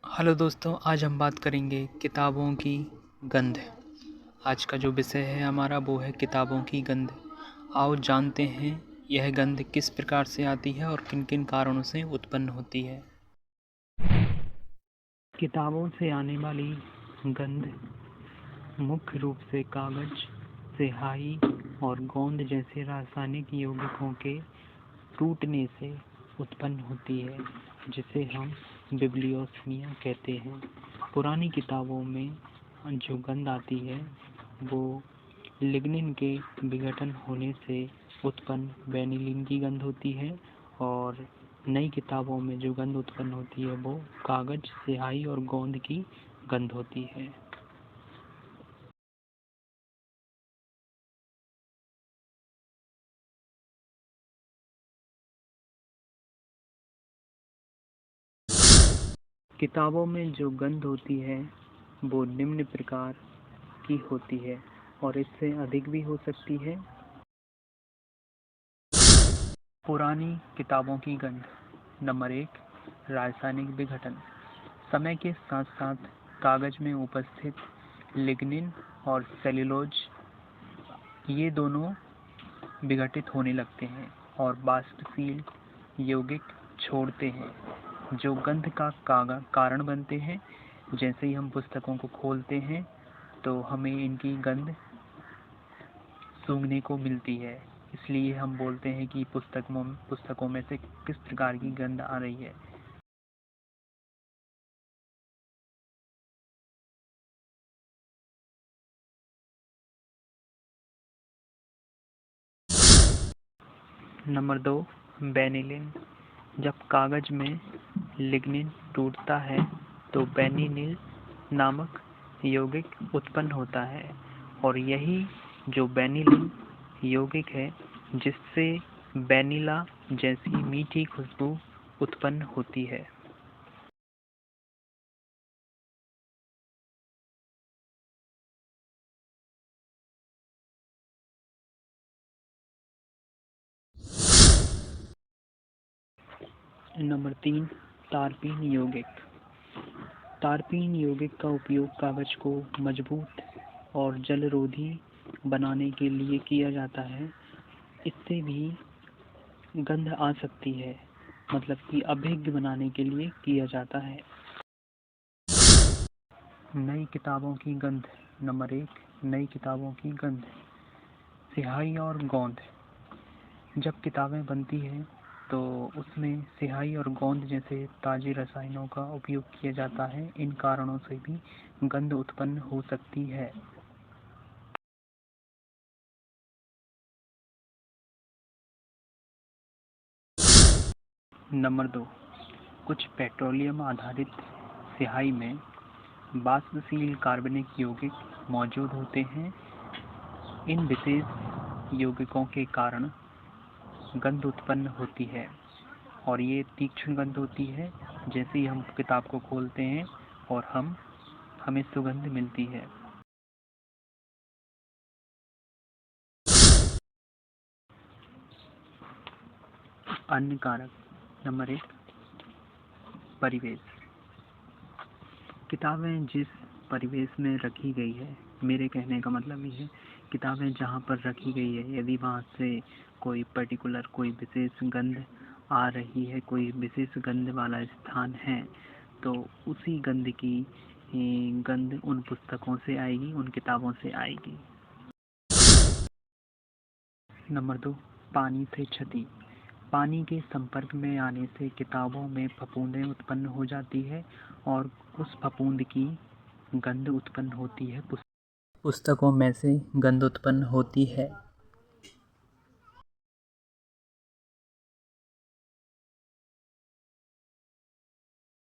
Hello दोस्तों, आज हम बात करेंगे किताबों की गंध। आज का जो विषय है हमारा वो है किताबों की गंध। आओ जानते हैं यह गंध किस प्रकार से आती है और किन किन कारणों से उत्पन्न होती है। किताबों से आने वाली गंध मुख्य रूप से कागज, स्याही और गोंद जैसे रासायनिक यौगिकों के टूटने से उत्पन्न होती है, जिसे हम बिब्लियोस्मिया कहते हैं। पुरानी किताबों में जो गंध आती है वो लिग्निन के विघटन होने से उत्पन्न वेनिलीन की गंध होती है, और नई किताबों में जो गंध उत्पन्न होती है वो कागज, स्याही और गोंद की गंध होती है। किताबों में जो गंध होती है वो निम्न प्रकार की होती है और इससे अधिक भी हो सकती है। पुरानी किताबों की गंध। नंबर 1, रासायनिक विघटन। समय के साथ साथ कागज में उपस्थित लिग्निन और सेल्यूलोज ये दोनों विघटित होने लगते हैं और वाष्पशील यौगिक छोड़ते हैं जो गंध का कारण बनते हैं। जैसे ही हम पुस्तकों को खोलते हैं तो हमें इनकी गंध सूंघने को मिलती है, इसलिए हम बोलते हैं कि पुस्तकों में से किस प्रकार की गंध आ रही है। नंबर 2, बेनिलीन। जब कागज में लिग्निन टूटता है तो बेनिलीन नामक यौगिक उत्पन्न होता है, और यही जो बेनिलीन यौगिक है जिससे वेनिला जैसी मीठी खुशबू उत्पन्न होती है। नंबर 3, तारपीन यौगिक। तारपीन यौगिक का उपयोग कागज को मजबूत और जलरोधी बनाने के लिए किया जाता है। इससे भी गंध आ सकती है, मतलब कि अभिज्ञ बनाने के लिए किया जाता है। नई किताबों की गंध। नंबर 1, नई किताबों की गंध। स्याही और गोंद। जब किताबें बनती हैं तो उसमें स्याही और गोंद जैसे ताज़े रसायनों का उपयोग किया जाता है। इन कारणों से भी गंध उत्पन्न हो सकती है। नंबर 2, कुछ पेट्रोलियम आधारित स्याही में वाष्पशील कार्बनिक यौगिक मौजूद होते हैं। इन विशेष यौगिकों के कारण गंध उत्पन्न होती है और ये तीक्ष्ण गंध होती है। जैसे ही हम किताब को खोलते हैं और हमें सुगंध मिलती है। अन्य कारक। नंबर 1, परिवेश। किताबें जिस परिवेश में रखी गई है, मेरे कहने का मतलब ये है, किताबें जहाँ पर रखी गई है यदि वहाँ से कोई पर्टिकुलर कोई विशेष गंध आ रही है, कोई विशेष गंध वाला स्थान है, तो उसी गंध की गंध उन पुस्तकों से आएगी, उन किताबों से आएगी। नंबर 2, पानी से क्षति। पानी के संपर्क में आने से किताबों में फफूंदें उत्पन्न हो जाती है और उस फफूंद की गंध उत्पन्न होती है, पुस्तकों में से गंध उत्पन्न होती है।